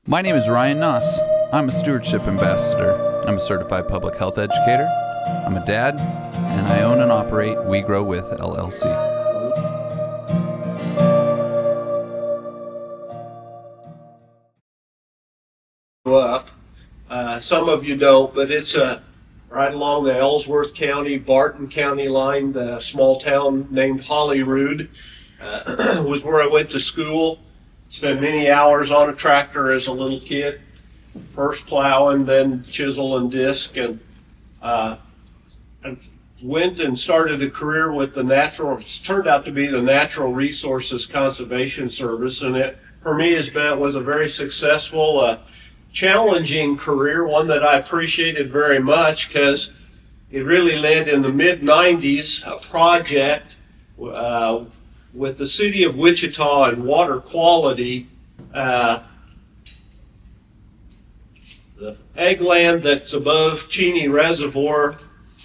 My name is Ryan Noss. I'm a stewardship ambassador. I'm a certified public health educator. I'm a dad, and I own and operate We Grow With LLC. Some of you don't, but it's right along the Ellsworth County, Barton County line, the small town named Holyrood. Was where I went to school. Spent many hours on a tractor as a little kid, first plowing, then chisel and disc, and went and started a career with it's turned out to be the Natural Resources Conservation Service, and it, for me, was a very successful, challenging career, one that I appreciated very much because it really led in the mid-90s a project with the city of Wichita and water quality. The ag land that's above Cheney Reservoir,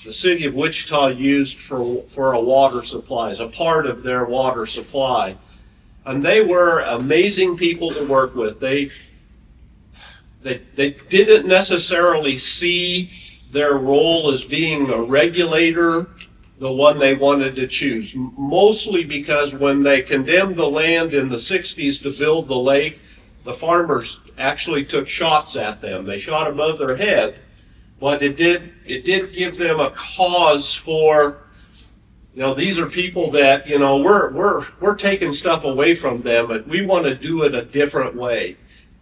the city of Wichita used for a water supply, as a part of their water supply. And they were amazing people to work with. They didn't necessarily see their role as being a regulator, the one they wanted to choose, mostly because when they condemned the land in the 60s to build the lake, the farmers actually took shots at them. They shot above their head, but it did give them a cause for, these are people that, we're taking stuff away from them, and we want to do it a different way.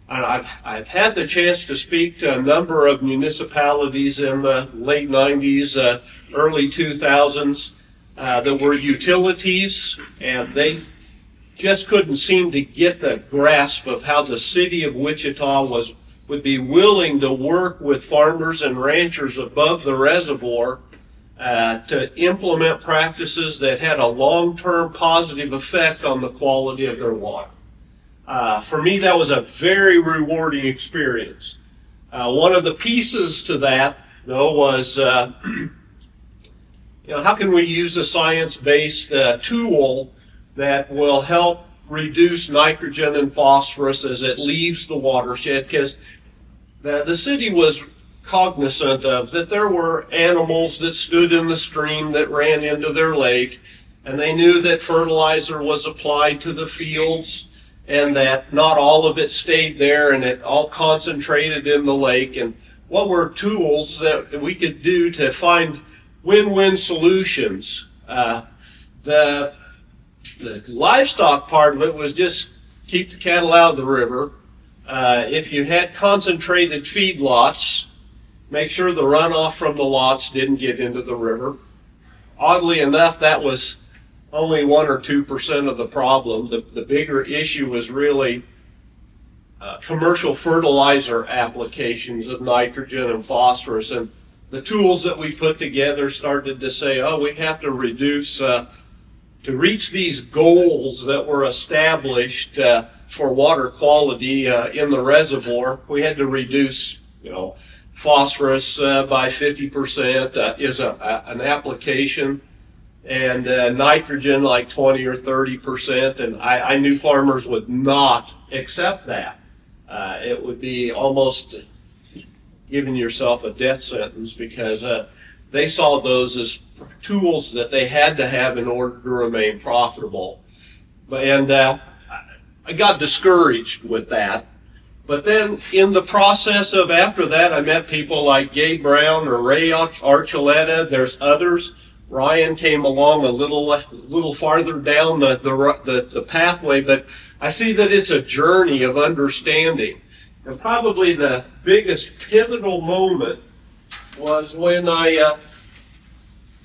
And I've had the chance to speak to a number of municipalities in the late 90s, early 2000s that were utilities, and they just couldn't seem to get the grasp of how the city of Wichita would be willing to work with farmers and ranchers above the reservoir to implement practices that had a long-term positive effect on the quality of their water. For me, that was a very rewarding experience. One of the pieces to that, though, was how can we use a science-based tool that will help reduce nitrogen and phosphorus as it leaves the watershed? Because the city was cognizant of that there were animals that stood in the stream that ran into their lake, and they knew that fertilizer was applied to the fields, and that not all of it stayed there and it all concentrated in the lake. And what were tools that we could do to find win-win solutions? The livestock part of it was just keep the cattle out of the river. If you had concentrated feed lots, make sure the runoff from the lots didn't get into the river. Oddly enough, that was only 1 or 2% of the problem. The bigger issue was really commercial fertilizer applications of nitrogen and phosphorus. And the tools that we put together started to say, we have to reduce, to reach these goals that were established for water quality in the reservoir, we had to reduce, phosphorus by 50% is an application, and nitrogen like 20 or 30%, and I knew farmers would not accept that. It would be almost giving yourself a death sentence because they saw those as tools that they had to have in order to remain profitable. And I got discouraged with that. But then in the process of after that, I met people like Gabe Brown or Ray Archuleta. There's others. Ryan came along a little farther down the pathway, but I see that it's a journey of understanding. And probably the biggest pivotal moment was when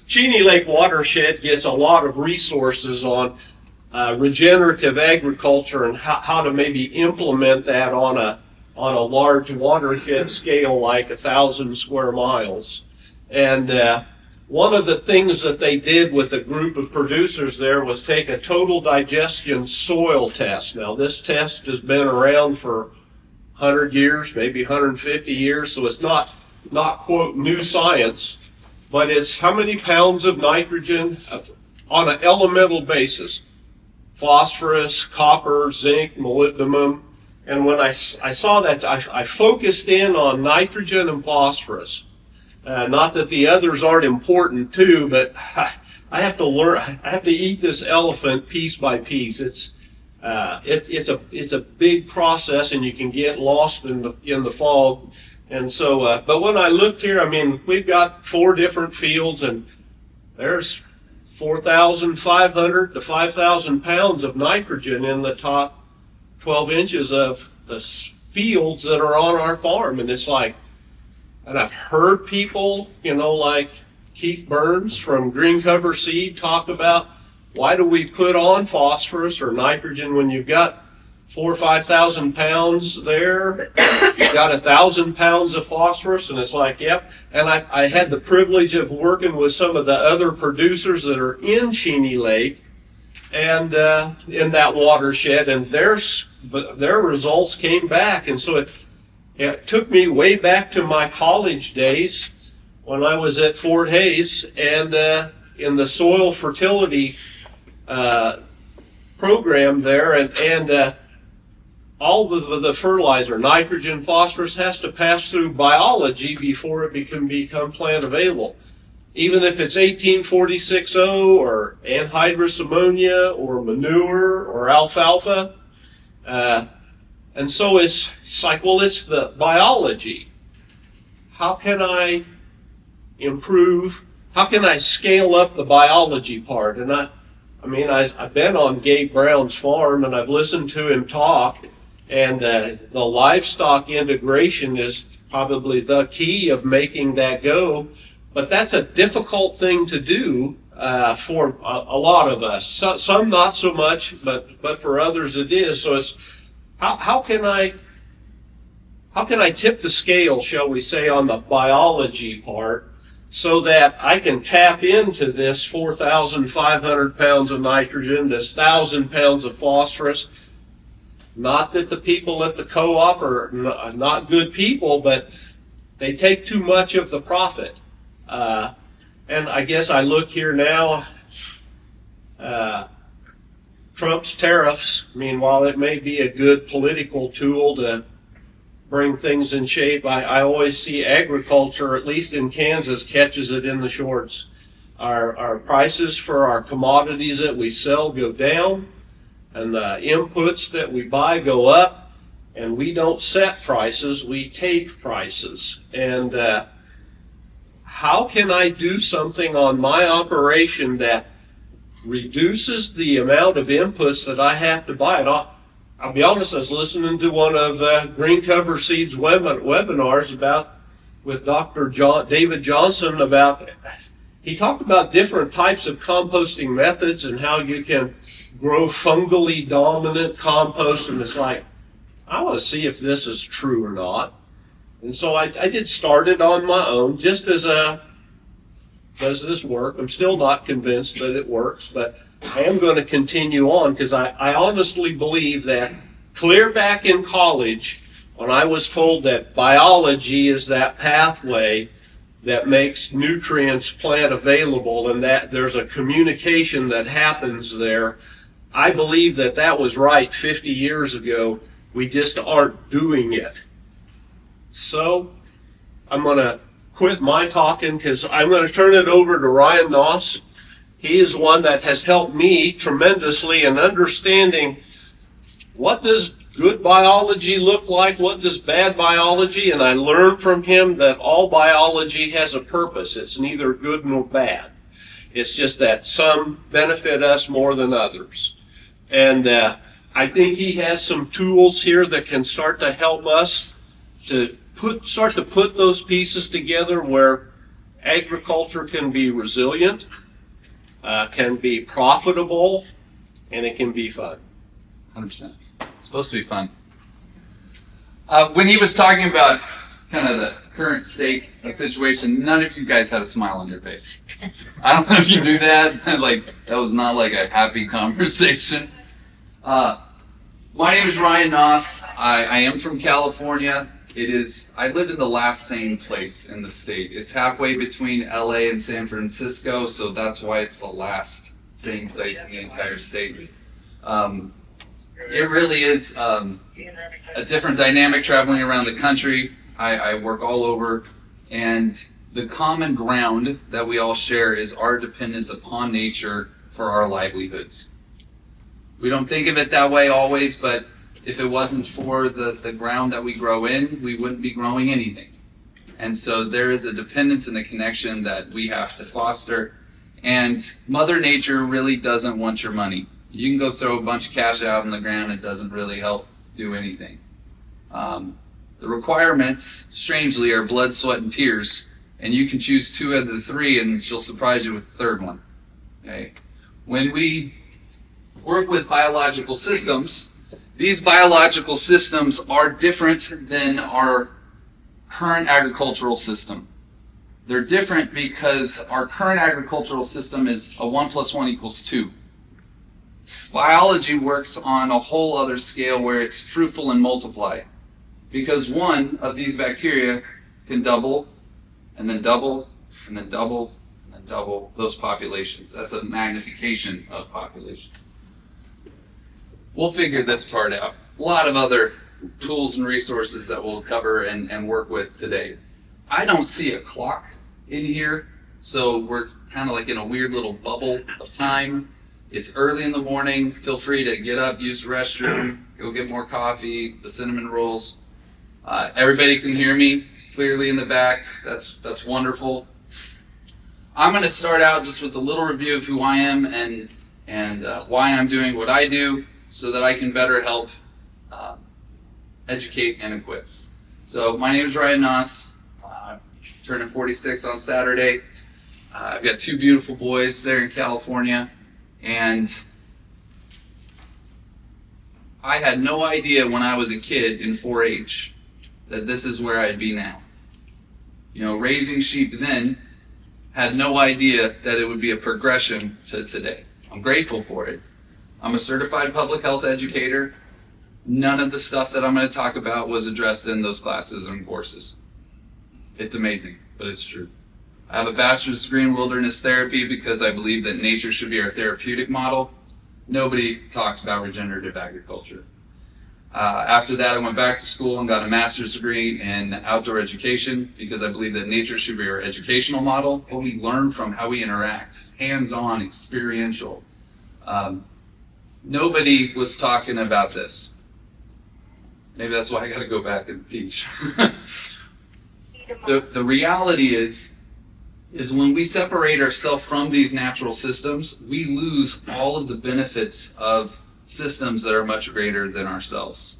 Cheney Lake watershed gets a lot of resources on regenerative agriculture and how to maybe implement that on a large watershed scale like 1,000 square miles. And one of the things that they did with a group of producers there was take a total digestion soil test. Now, this test has been around for 100 years, maybe 150 years, so it's not quote new science, but it's how many pounds of nitrogen on an elemental basis, phosphorus, copper, zinc, molybdenum, And when I saw that, I focused in on nitrogen and phosphorus. Not that the others aren't important too, but I have to learn. I have to eat this elephant piece by piece. It's a big process, and you can get lost in the fog. And so, but when I looked here, I mean, we've got 4 different fields, and there's 4,500 to 5,000 pounds of nitrogen in the top 12 inches of the fields that are on our farm. And it's like, and I've heard people, like Keith Burns from Green Cover Seed talk about, why do we put on phosphorus or nitrogen when you've got 4,000 or 5,000 pounds there? You've got 1,000 pounds of phosphorus, and it's like, yep. And I had the privilege of working with some of the other producers that are in Cheney Lake and in that watershed, and their results came back. And so it took me way back to my college days when I was at Fort Hays, and in the soil fertility program there, and all the fertilizer, nitrogen, phosphorus, has to pass through biology before it can become plant available. Even if it's 1846O or anhydrous ammonia or manure or alfalfa. And so it's like, well, it's the biology. How can I improve? How can I scale up the biology part? And I've been on Gabe Brown's farm, and I've listened to him talk, and the livestock integration is probably the key of making that go. But that's a difficult thing to do for a lot of us. Some not so much, but for others it is. So it's how can I tip the scale, shall we say, on the biology part, so that I can tap into this 4,500 pounds of nitrogen, this 1,000 pounds of phosphorus. Not that the people at the co-op are not good people, but they take too much of the profit. And I guess I look here now, Trump's tariffs, while it may be a good political tool to bring things in shape, I always see agriculture, at least in Kansas, catches it in the shorts. Our prices for our commodities that we sell go down, and the inputs that we buy go up, and we don't set prices, we take prices. And how can I do something on my operation that reduces the amount of inputs that I have to buy? And I'll be honest, I was listening to one of Green Cover Seed's webinars with Dr. David Johnson he talked about different types of composting methods and how you can grow fungally dominant compost, and it's like, I want to see if this is true or not. And so I did start it on my own, just as does this work? I'm still not convinced that it works, but I am going to continue on, because I honestly believe that clear back in college, when I was told that biology is that pathway that makes nutrients plant available, and that there's a communication that happens there, I believe that was right 50 years ago. We just aren't doing it. So I'm going to quit my talking, because I'm going to turn it over to Ryan Noss. He is one that has helped me tremendously in understanding what does good biology look like, what does bad biology, and I learned from him that all biology has a purpose. It's neither good nor bad. It's just that some benefit us more than others. And I think he has some tools here that can start to help us to start to put those pieces together, where agriculture can be resilient, can be profitable, and it can be fun. 100%. It's supposed to be fun. When he was talking about kind of the current state of situation, none of you guys had a smile on your face. I don't know if you knew that. That was not like a happy conversation. My name is Ryan Noss. I am from California. I live in the last sane place in the state. It's halfway between LA and San Francisco, so that's why it's the last sane place in the entire state. It really is a different dynamic traveling around the country. I work all over, and the common ground that we all share is our dependence upon nature for our livelihoods. We don't think of it that way always, but if it wasn't for the ground that we grow in, we wouldn't be growing anything. And so there is a dependence and a connection that we have to foster. And Mother Nature really doesn't want your money. You can go throw a bunch of cash out on the ground, it doesn't really help do anything. The requirements, strangely, are blood, sweat, and tears. And you can choose 2 out of the 3, and she'll surprise you with the 3rd one. Okay? When we work with biological systems, these biological systems are different than our current agricultural system. They're different because our current agricultural system is a 1 + 1 = 2. Biology works on a whole other scale where it's fruitful and multiply. Because one of these bacteria can double, and then double, and then double, and then double those populations. That's a magnification of populations. We'll figure this part out. A lot of other tools and resources that we'll cover and work with today. I don't see a clock in here, so we're kind of like in a weird little bubble of time. It's early in the morning. Feel free to get up, use the restroom, go get more coffee, the cinnamon rolls. Everybody can hear me clearly in the back. That's wonderful. I'm going to start out just with a little review of who I am and why I'm doing what I do so that I can better help educate and equip. So my name is Ryan Noss. I'm turning 46 on Saturday. I've got 2 beautiful boys there in California, and I had no idea when I was a kid in 4-H that this is where I'd be now. You know, raising sheep then, had no idea that it would be a progression to today. I'm grateful for it. I'm a certified public health educator. None of the stuff that I'm going to talk about was addressed in those classes and courses. It's amazing, but it's true. I have a bachelor's degree in wilderness therapy because I believe that nature should be our therapeutic model. Nobody talked about regenerative agriculture. After that, I went back to school and got a master's degree in outdoor education because I believe that nature should be our educational model. What we learn from how we interact, hands-on, experiential. Nobody was talking about this. Maybe that's why I got to go back and teach. The reality is when we separate ourselves from these natural systems, we lose all of the benefits of systems that are much greater than ourselves.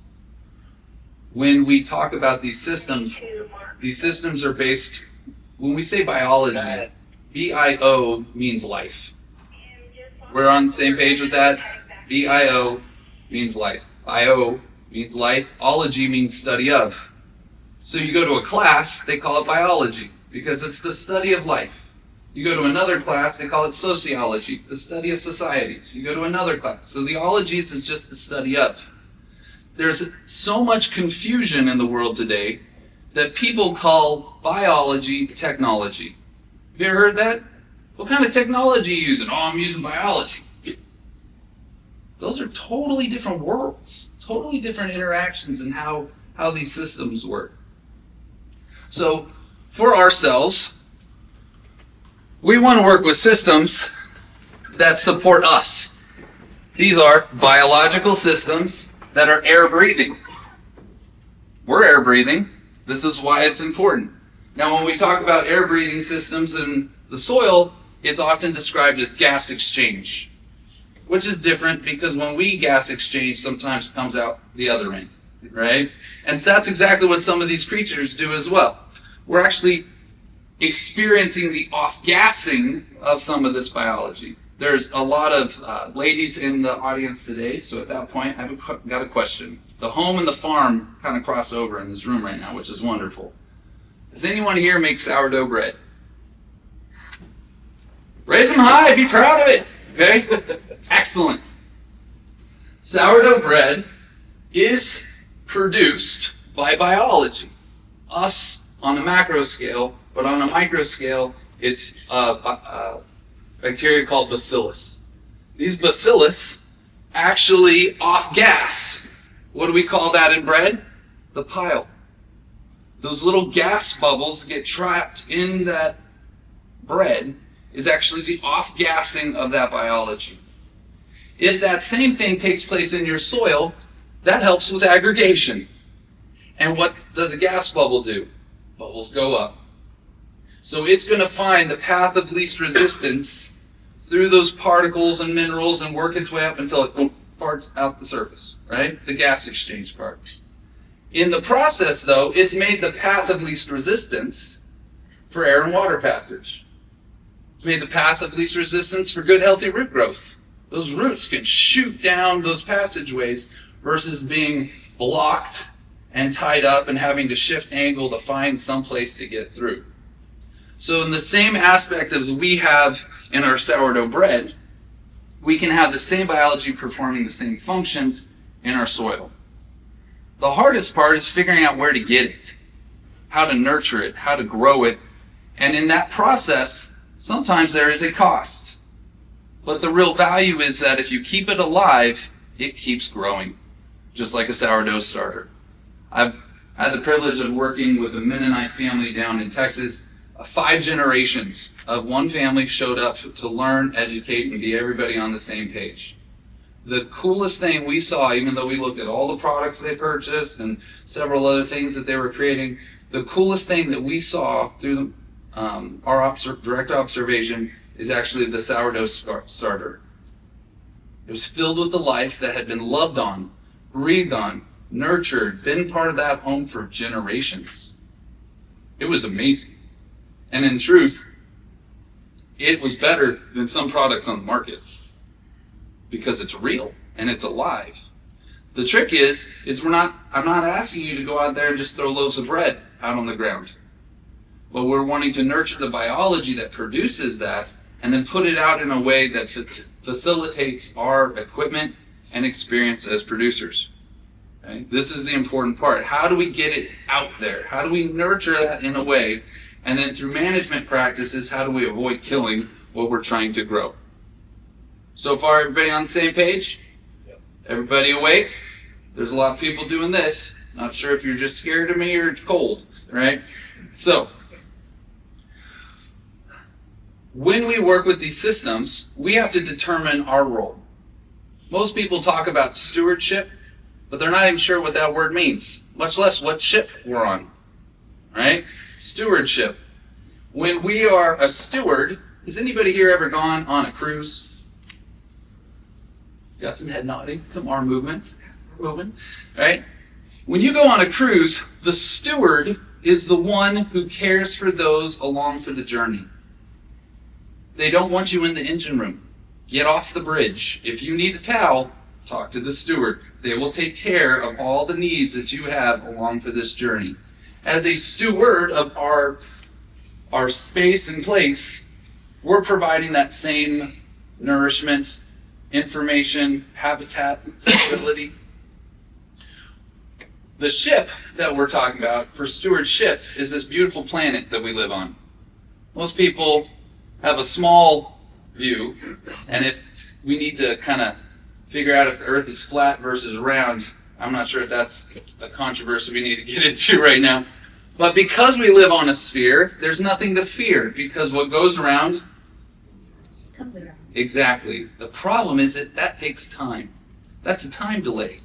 When we talk about these systems are based, when we say biology, B-I-O means life. We're on the same page with that? B-I-O means life. I-O means life. Ology means study of. So you go to a class, they call it biology because it's the study of life. You go to another class, they call it sociology, the study of societies. You go to another class. So the ologies is just the study of. There's so much confusion in the world today that people call biology technology. Have you ever heard that? What kind of technology are you using? Oh, I'm using biology. Those are totally different worlds, totally different interactions in how these systems work. So for ourselves, we want to work with systems that support us. These are biological systems that are air breathing. We're air breathing. This is why it's important. Now, when we talk about air breathing systems in the soil, it's often described as gas exchange, which is different because when we gas exchange, sometimes it comes out the other end, right? And so that's exactly what some of these creatures do as well. We're actually experiencing the off-gassing of some of this biology. There's a lot of ladies in the audience today, so at that point, I've got a question. The home and the farm kind of cross over in this room right now, which is wonderful. Does anyone here make sourdough bread? Raise them high, be proud of it, okay? Excellent. Sourdough bread is produced by biology. Us on the macro scale, but on a micro scale, it's a bacteria called bacillus. These bacillus actually off gas. What do we call that in bread? The pile. Those little gas bubbles that get trapped in that bread is actually the off-gassing of that biology. If that same thing takes place in your soil, that helps with aggregation. And what does a gas bubble do? Bubbles go up. So it's going to find the path of least resistance through those particles and minerals and work its way up until it farts out the surface, right? The gas exchange part. In the process, though, it's made the path of least resistance for air and water passage. It's made the path of least resistance for good, healthy root growth. Those roots can shoot down those passageways versus being blocked and tied up and having to shift angle to find some place to get through. So in the same aspect of we have in our sourdough bread, we can have the same biology performing the same functions in our soil. The hardest part is figuring out where to get it, how to nurture it, how to grow it, and in that process, sometimes there is a cost. But the real value is that if you keep it alive, it keeps growing, just like a sourdough starter. I've had the privilege of working with a Mennonite family down in Texas. 5 generations of one family showed up to learn, educate, and be everybody on the same page. The coolest thing we saw, even though we looked at all the products they purchased and several other things that they were creating, the coolest thing that we saw through our direct observation is actually the sourdough starter. It was filled with the life that had been loved on, breathed on, nurtured, been part of that home for generations. It was amazing. And in truth, it was better than some products on the market because it's real and it's alive. The trick is I'm not asking you to go out there and just throw loaves of bread out on the ground. But we're wanting to nurture the biology that produces that and then put it out in a way that facilitates our equipment and experience as producers. Okay? This is the important part. How do we get it out there? How do we nurture that in a way? And then through management practices, how do we avoid killing what we're trying to grow? So far, everybody on the same page? Yep. Everybody awake? There's a lot of people doing this. Not sure if you're just scared of me or it's cold, right? So, when we work with these systems, we have to determine our role. Most people talk about stewardship, but they're not even sure what that word means, much less what ship we're on, right? Stewardship. When we are a steward, has anybody here ever gone on a cruise? Got some head nodding, some arm movements, right? When you go on a cruise, the steward is the one who cares for those along for the journey. They don't want you in the engine room. Get off the bridge. If you need a towel, talk to the steward. They will take care of all the needs that you have along for this journey. As a steward of our space and place, we're providing that same nourishment, information, habitat, stability. The ship that we're talking about for stewardship is this beautiful planet that we live on. Most people have a small view, and if we need to kind of figure out if the Earth is flat versus round, I'm not sure if that's a controversy we need to get into right now. But because we live on a sphere, there's nothing to fear, because what goes around comes around. Exactly. The problem is that takes time. That's a time delay.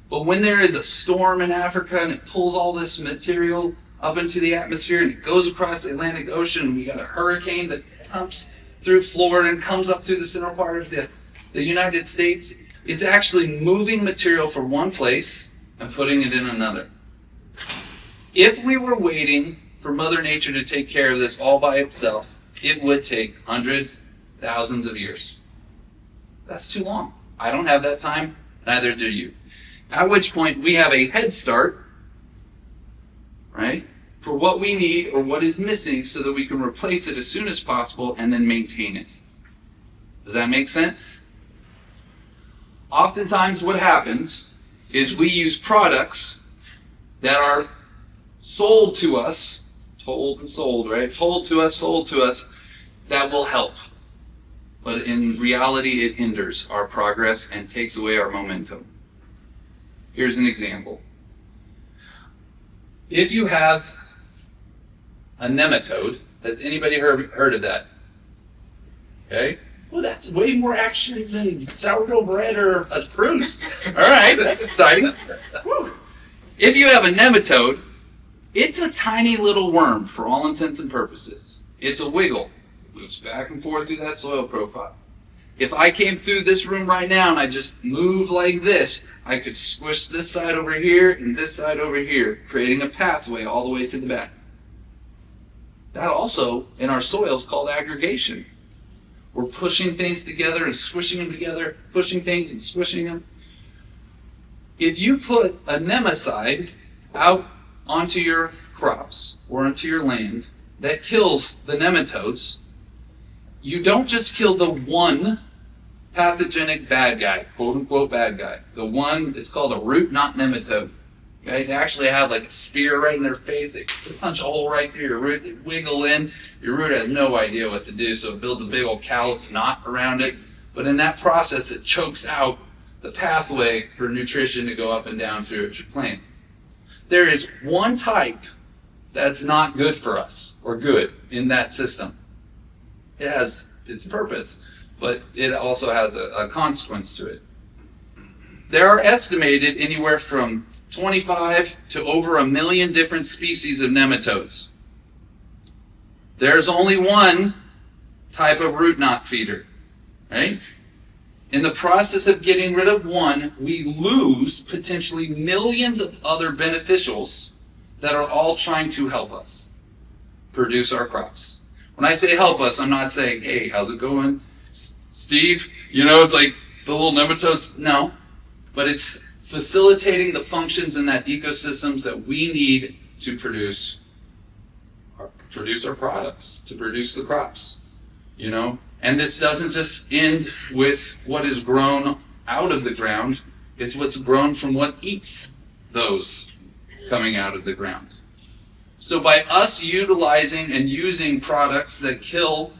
But when there is a storm in Africa and it pulls all this material up into the atmosphere and it goes across the Atlantic Ocean, and we got a hurricane that pumps through Florida and comes up through the central part of the United States, it's actually moving material from one place and putting it in another. If we were waiting for Mother Nature to take care of this all by itself, it would take hundreds, thousands of years. That's too long. I don't have that time, neither do you. At which point we have a head start, right, for what we need or what is missing so that we can replace it as soon as possible and then maintain it. Does that make sense? Oftentimes what happens is we use products that are sold to us, told and sold, right? Told to us, sold to us, that will help. but in reality it hinders our progress and takes away our momentum. Here's an example. If you have a nematode, has anybody heard of that? Okay? Well, that's way more action than sourdough bread or a cruise. All right, that's exciting. Whew. If you have a nematode, it's a tiny little worm for all intents and purposes. It's a wiggle. Moves back and forth through that soil profile. If I came through this room right now and I just moved like this, I could squish this side over here and this side over here, creating a pathway all the way to the back. That also, in our soil, is called aggregation. We're pushing things together and squishing them together, pushing things and squishing them. If you put a nematicide out onto your crops or onto your land that kills the nematodes, you don't just kill the one pathogenic bad guy, quote unquote bad guy. The one, it's called a root knot nematode. Okay? They actually have like a spear right in their face. They punch a hole right through your root. They wiggle in. Your root has no idea what to do, so it builds a big old callous knot around it. But in that process, it chokes out the pathway for nutrition to go up and down through your plant. There is one type that's not good for us, or good, in that system. It has its purpose, but it also has a consequence to it. There are estimated anywhere from 25 to over 1 million different species of nematodes. There's only one type of root knot feeder, right? In the process of getting rid of one, we lose potentially millions of other beneficials that are all trying to help us produce our crops. When I say help us, I'm not saying, hey, how's it going, Steve? You know, it's like the little nematodes. No, but it's facilitating the functions in that ecosystems that we need to produce our products, to produce the crops, you know? And this doesn't just end with what is grown out of the ground, it's what's grown from what eats those coming out of the ground. So by us utilizing and using products that kill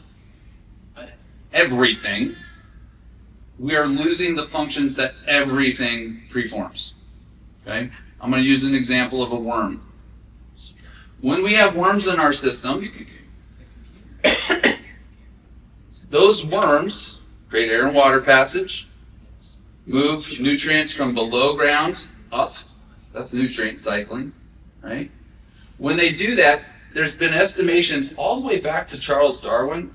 everything, we are losing the functions that everything preforms. Okay? I'm going to use an example of a worm. When we have worms in our system, those worms create air and water passage, move nutrients from below ground up. That's nutrient cycling, right? When they do that, there's been estimations all the way back to Charles Darwin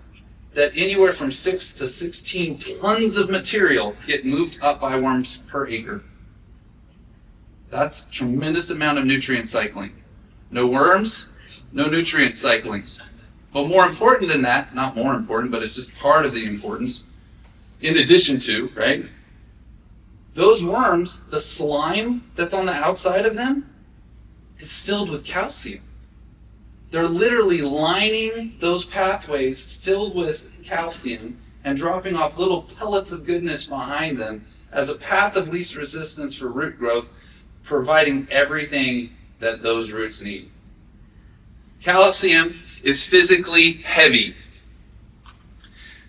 that anywhere from 6 to 16 tons of material get moved up by worms per acre. That's a tremendous amount of nutrient cycling. No worms, no nutrient cycling. But more important than that, not more important, but it's just part of the importance, in addition to, right? Those worms, the slime that's on the outside of them is filled with calcium. They're literally lining those pathways filled with calcium and dropping off little pellets of goodness behind them as a path of least resistance for root growth, providing everything that those roots need. Calcium is physically heavy.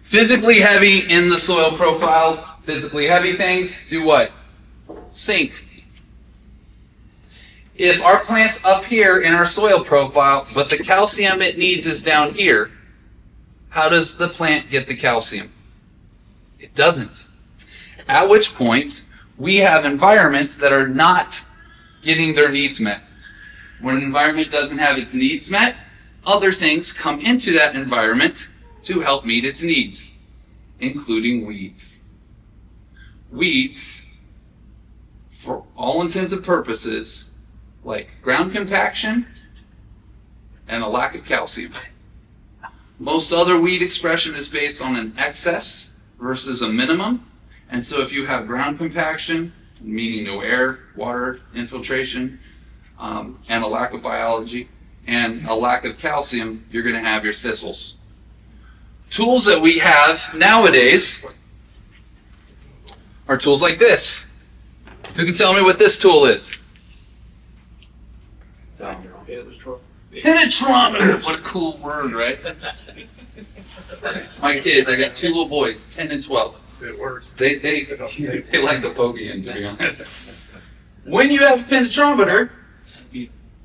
Physically heavy in the soil profile. Physically heavy things do what? Sink. If our plant's up here in our soil profile, but the calcium it needs is down here, how does the plant get the calcium? It doesn't. At which point, we have environments that are not getting their needs met. When an environment doesn't have its needs met, other things come into that environment to help meet its needs, including weeds. Weeds, for all intents and purposes, like ground compaction and a lack of calcium. Most other weed expression is based on an excess versus a minimum. And so if you have ground compaction, meaning no air, water infiltration, and a lack of biology, and a lack of calcium, you're going to have your thistles. Tools that we have nowadays are tools like this. Who can tell me what this tool is? Penetrometer! What a cool word, right? My kids, I got 2 little boys, 10 and 12. It works. They like the pokey in, to be honest. When you have a penetrometer,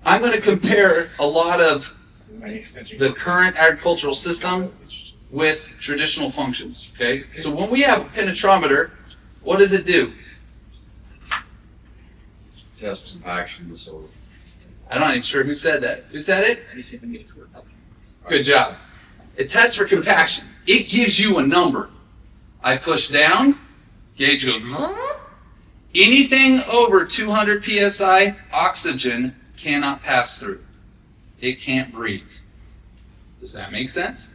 I'm going to compare a lot of the current agricultural system with traditional functions, okay? So when we have a penetrometer, what does it do? Test compaction, so I'm not even sure who said that. Who said it? Good job. It tests for compaction. It gives you a number. I push down, gauge goes. Anything over 200 psi, oxygen cannot pass through. It can't breathe. Does that make sense?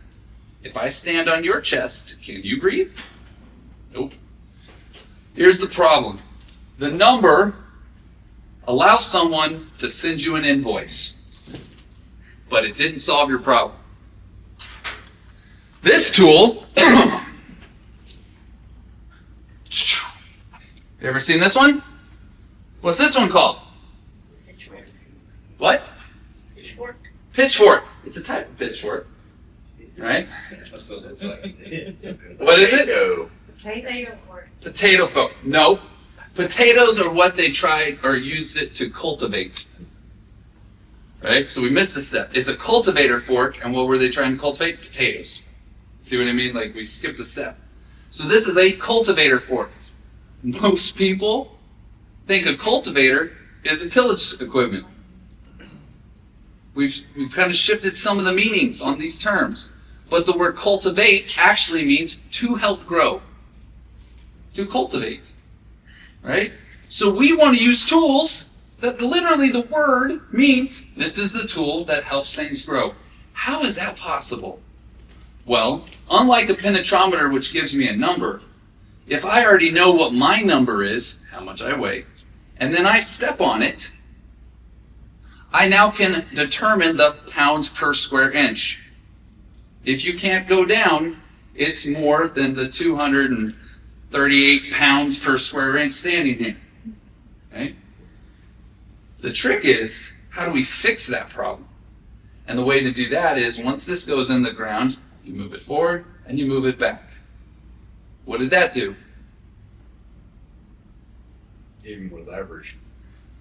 If I stand on your chest, can you breathe? Nope. Here's the problem. The number allows someone to send you an invoice, but it didn't solve your problem. This tool, you ever seen this one? What's this one called? Pitchfork. What? Pitchfork. Pitchfork. It's a type of pitchfork, right? What is it? Potato fork. Potato fork. No. Potatoes are what they tried or used it to cultivate. Right? So we missed a step. It's a cultivator fork, and what were they trying to cultivate? Potatoes. See what I mean? Like we skipped a step. So this is a cultivator fork. Most people think a cultivator is a tillage equipment. We've kind of shifted some of the meanings on these terms. But the word cultivate actually means to help grow. To cultivate. Right? So we want to use tools that literally the word means this is the tool that helps things grow. How is that possible? Well, unlike a penetrometer, which gives me a number, if I already know what my number is, how much I weigh, and then I step on it, I now can determine the pounds per square inch. If you can't go down, it's more than the 238 pounds per square inch standing here. Okay? The trick is, how do we fix that problem? And the way to do that is, once this goes in the ground, you move it forward and you move it back. What did that do? even with leverage.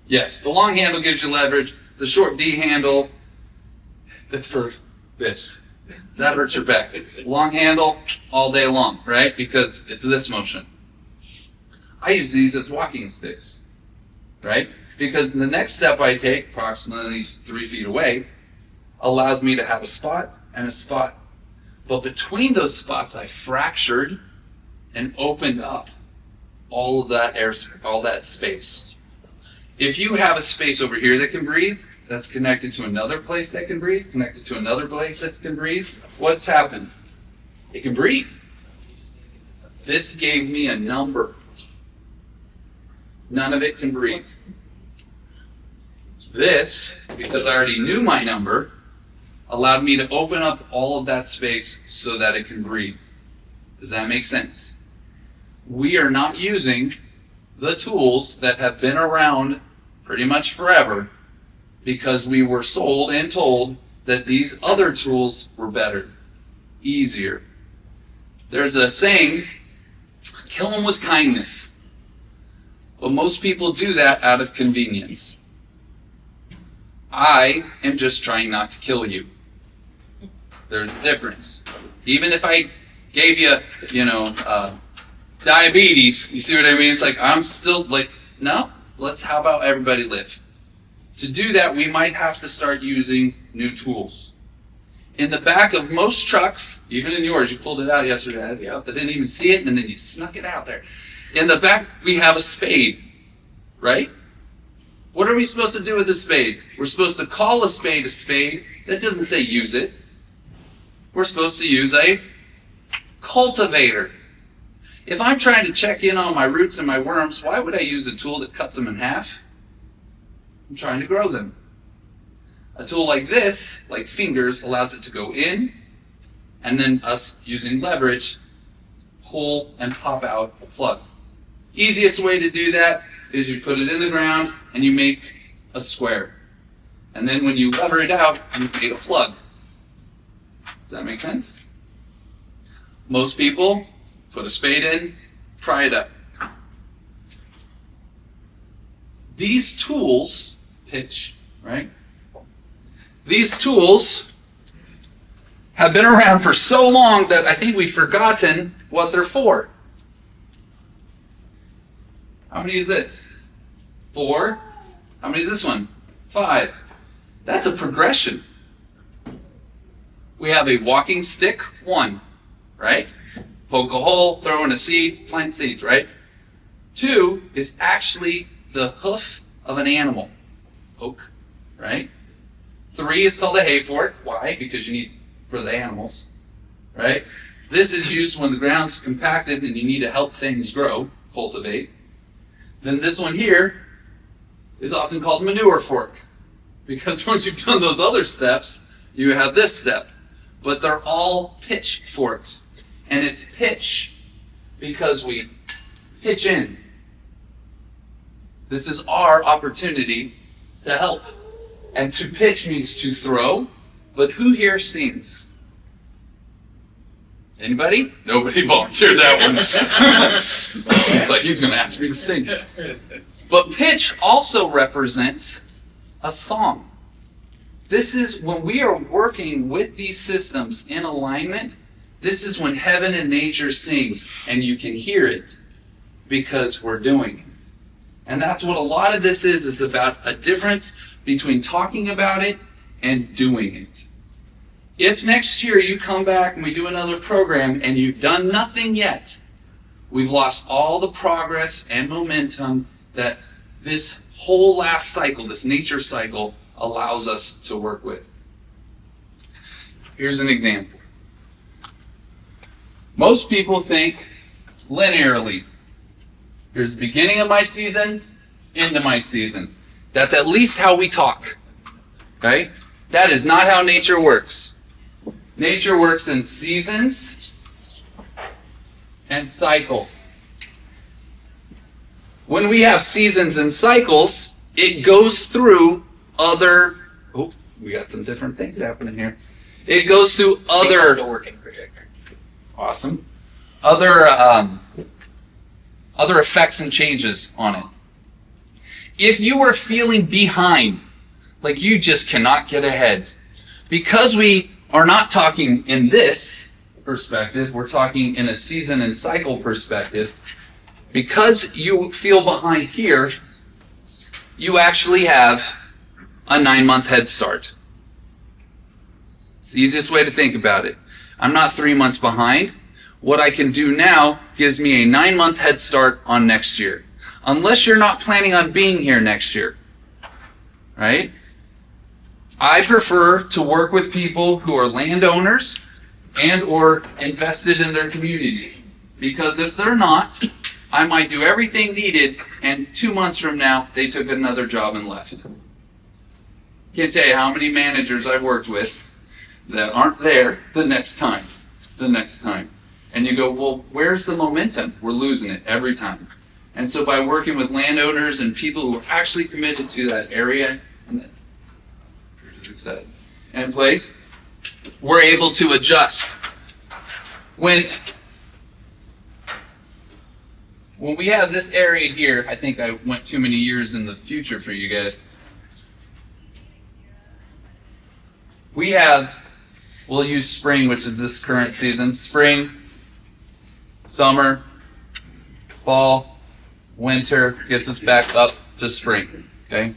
Yes, the long handle gives you leverage. The short D handle, that's for this. That hurts your back. Long handle, all day long, right? Because it's this motion. I use these as walking sticks, right? Because the next step I take, approximately 3 feet away, allows me to have a spot and a spot. But between those spots, I fractured and opened up all of that air, all that space. If you have a space over here that can breathe, that's connected to another place that can breathe, connected to another place that can breathe, what's happened? It can breathe. This gave me a number. None of it can breathe. This, because I already knew my number, allowed me to open up all of that space so that it can breathe. Does that make sense? We are not using the tools that have been around pretty much forever because we were sold and told that these other tools were better, easier. There's a saying, kill them with kindness. But most people do that out of convenience. I am just trying not to kill you. There's a difference. Even if I gave you, diabetes, you see what I mean? It's like, I'm still like, no, how about everybody live? To do that, we might have to start using new tools. In the back of most trucks, even in yours, you pulled it out yesterday, I didn't even see it, and then you snuck it out there. In the back, we have a spade, right? What are we supposed to do with a spade? We're supposed to call a spade a spade. That doesn't say use it. We're supposed to use a cultivator. If I'm trying to check in on my roots and my worms, why would I use a tool that cuts them in half? I'm trying to grow them. A tool like this, like fingers, allows it to go in, and then us using leverage, pull and pop out a plug. Easiest way to do that is you put it in the ground and you make a square. And then when you lever it out, you made a plug. Does that make sense? Most people put a spade in, pry it up. These tools, pitch, right? These tools have been around for so long that I think we've forgotten what they're for. How many is this? 4. How many is this one? 5. That's a progression. We have a walking stick, 1, right? Poke a hole, throw in a seed, plant seeds, right? 2 is actually the hoof of an animal. Poke, right? 3 is called a hay fork. Why? Because you need for the animals, right? This is used when the ground's compacted and you need to help things grow, cultivate. Then this one here is often called manure fork, because once you've done those other steps, you have this step. But they're all pitch forks. And it's pitch because we pitch in. This is our opportunity to help. And to pitch means to throw, but who here sings? Anybody? Nobody volunteered that one. It's like he's going to ask me to sing. But pitch also represents a song. This is when we are working with these systems in alignment, this is when heaven and nature sings, and you can hear it because we're doing it. And that's what a lot of this is about a difference between talking about it and doing it. If next year you come back and we do another program and you've done nothing yet, we've lost all the progress and momentum that this whole last cycle, this nature cycle, allows us to work with. Here's an example. Most people think linearly. Here's the beginning of my season, end of my season. That's at least how we talk. Okay? That is not how nature works. Nature works in seasons and cycles. When we have seasons and cycles, it goes through other... Oh, we got some different things happening here. It goes through other... The working projector. Awesome. Other effects and changes on it. If you are feeling behind, like you just cannot get ahead, because we are not talking in this perspective, we're talking in a season and cycle perspective, because you feel behind here, you actually have a 9-month head start. It's the easiest way to think about it. I'm not 3 months behind. What I can do now gives me a 9-month head start on next year. Unless you're not planning on being here next year. Right? I prefer to work with people who are landowners and or invested in their community. Because if they're not, I might do everything needed and 2 months from now, they took another job and left. Can't tell you how many managers I've worked with that aren't there the next time. And you go, well, where's the momentum? We're losing it every time. And so by working with landowners and people who are actually committed to that area, and this is exciting, and place, we're able to adjust. When we have this area here, I think I went too many years in the future for you guys. We'll use spring, which is this current season. Spring, summer, fall, winter gets us back up to spring. Okay?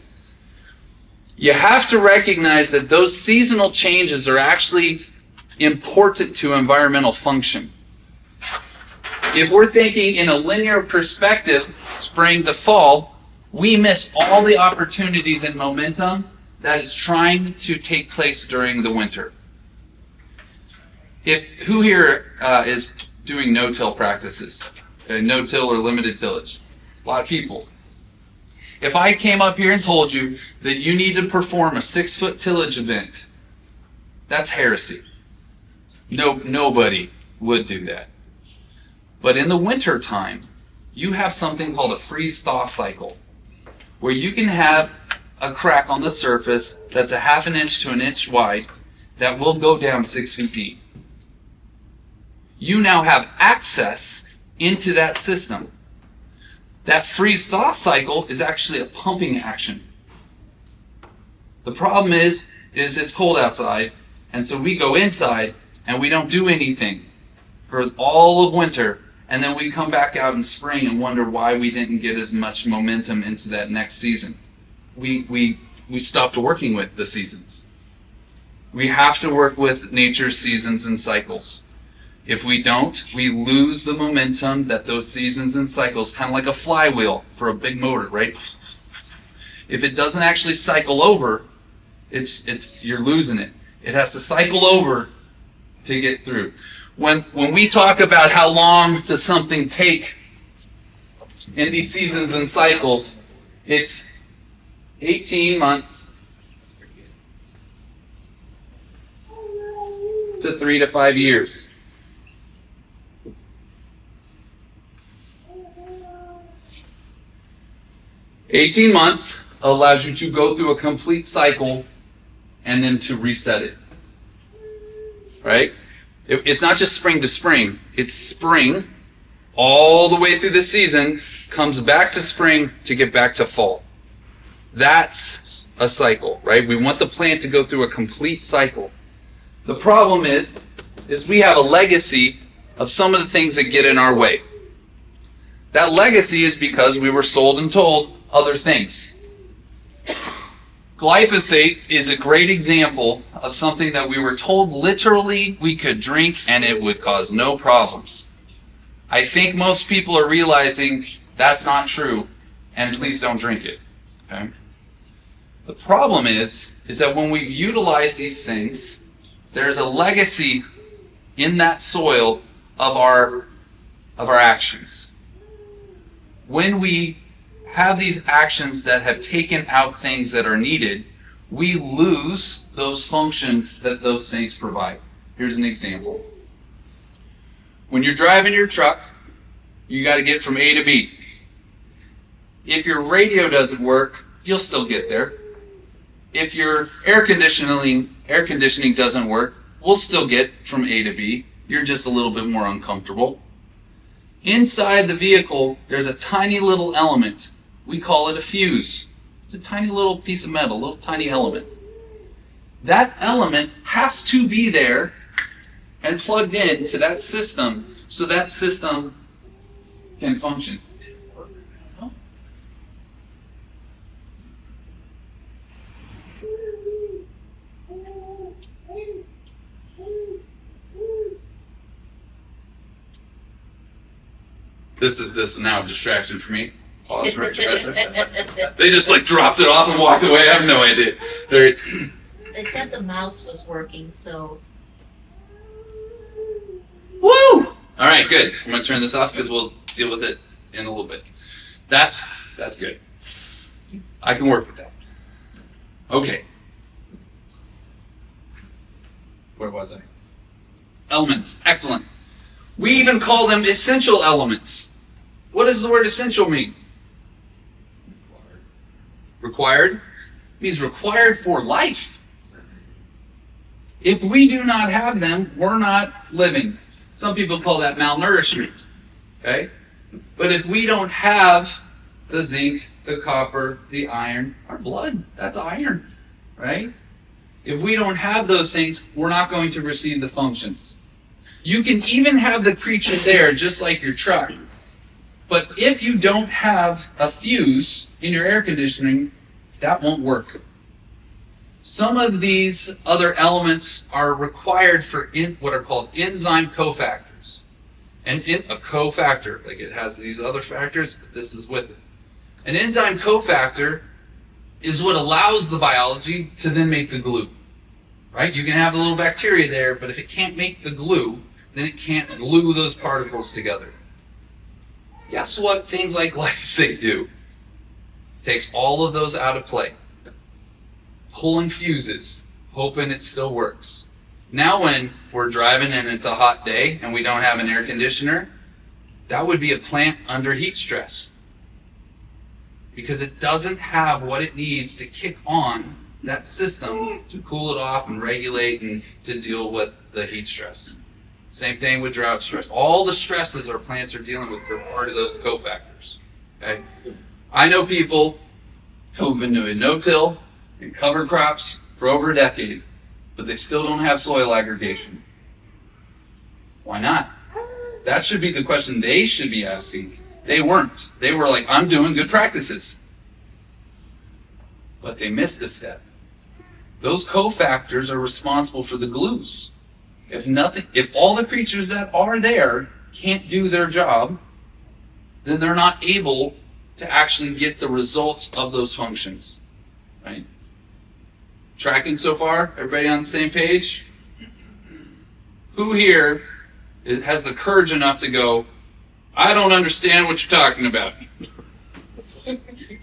You have to recognize that those seasonal changes are actually important to environmental function. If we're thinking in a linear perspective, spring to fall, we miss all the opportunities and momentum that is trying to take place during the winter. Who here is doing no-till practices? Okay, no-till or limited tillage? A lot of people. If I came up here and told you that you need to perform a 6-foot tillage event, that's heresy. Nobody would do that. But in the winter time, you have something called a freeze-thaw cycle, where you can have a crack on the surface that's a half an inch to an inch wide that will go down 6 feet deep. You now have access into that system. That freeze-thaw cycle is actually a pumping action. The problem is it's cold outside, and so we go inside and we don't do anything for all of winter, and then we come back out in spring and wonder why we didn't get as much momentum into that next season. We stopped working with the seasons. We have to work with nature's seasons and cycles. If we don't, we lose the momentum that those seasons and cycles, kind of like a flywheel for a big motor, right? If it doesn't actually cycle over, you're losing it. It has to cycle over to get through. When we talk about how long does something take in these seasons and cycles, it's 18 months to 3 to 5 years. "18 months allows you to go through a complete cycle and then to reset it. Right? It's not just spring to spring. It's spring all the way through the season, comes back to spring to get back to fall. That's a cycle, right? We want the plant to go through a complete cycle. The problem is we have a legacy of some of the things that get in our way. That legacy is because we were sold and told other things. Glyphosate is a great example of something that we were told literally we could drink and it would cause no problems. I think most people are realizing that's not true, and please don't drink it. Okay? The problem is that when we've utilized these things, there's a legacy in that soil of our actions. When we have these actions that have taken out things that are needed, we lose those functions that those things provide. Here's an example. When you're driving your truck, you got to get from A to B. If your radio doesn't work, you'll still get there. If your air conditioning doesn't work, we'll still get from A to B. You're just a little bit more uncomfortable. Inside the vehicle, there's a tiny little element. We call it a fuse. It's a tiny little piece of metal, a little tiny element. That element has to be there and plugged in to that system so that system can function. This is now a distraction for me. Pause right there. They just dropped it off and walked away. I have no idea. They said the mouse was working, so. Woo! All right, good. I'm gonna turn this off because we'll deal with it in a little bit. That's good. I can work with that. Okay. Where was I? Elements. Excellent. We even call them essential elements. What does the word essential mean? Required? It means required for life. If we do not have them, we're not living. Some people call that malnourishment. Okay? But if we don't have the zinc, the copper, the iron, our blood, that's iron. Right? If we don't have those things, we're not going to receive the functions. You can even have the creature there, just like your truck. But if you don't have a fuse in your air conditioning, that won't work. Some of these other elements are required for what are called enzyme cofactors. And a cofactor, like it has these other factors, but this is with it. An enzyme cofactor is what allows the biology to then make the glue. Right? You can have a little bacteria there, but if it can't make the glue, then it can't glue those particles together. Guess what things like glyphosate do? Takes all of those out of play. Pulling fuses, hoping it still works. Now when we're driving and it's a hot day and we don't have an air conditioner, that would be a plant under heat stress. because it doesn't have what it needs to kick on that system to cool it off and regulate and to deal with the heat stress. Same thing with drought stress. All the stresses our plants are dealing with are part of those cofactors. Okay? I know people who've been doing no-till and cover crops for over a decade, but they still don't have soil aggregation. Why not? That should be the question they should be asking. They weren't. They were like, I'm doing good practices. But they missed a step. Those cofactors are responsible for the glues. If all the creatures that are there can't do their job, then they're not able to actually get the results of those functions. Right? Tracking so far? Everybody on the same page? Who here has the courage enough to go, I don't understand what you're talking about?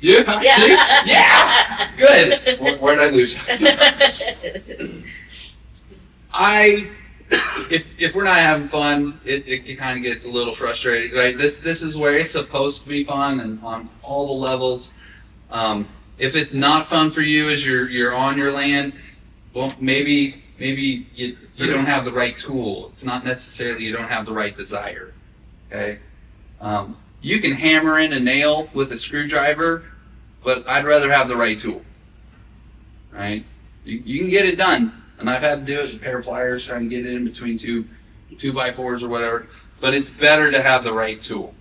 Yeah? Yeah. See? Yeah! Good. Where did I lose you? If we're not having fun, it kind of gets a little frustrating, right? This is where it's supposed to be fun and on all the levels. If it's not fun for you as you're on your land, well, maybe you don't have the right tool. It's not necessarily you don't have the right desire. Okay? You can hammer in a nail with a screwdriver, but I'd rather have the right tool. Right? You can get it done. And I've had to do it with a pair of pliers, trying to get it in between two 2x4s or whatever. But it's better to have the right tool.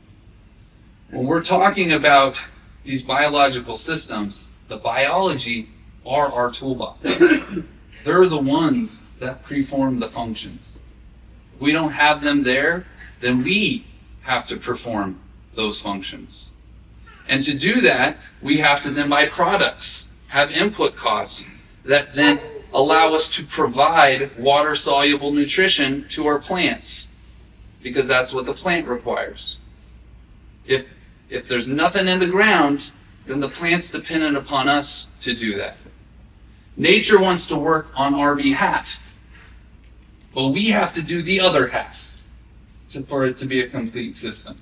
When we're talking about these biological systems, the biology are our toolbox. They're the ones that preform the functions. If we don't have them there, then we have to perform those functions. And to do that, we have to then buy products, have input costs that then allow us to provide water-soluble nutrition to our plants, because that's what the plant requires. If there's nothing in the ground, then the plant's dependent upon us to do that. Nature wants to work on our behalf, but we have to do the other half for it to be a complete system.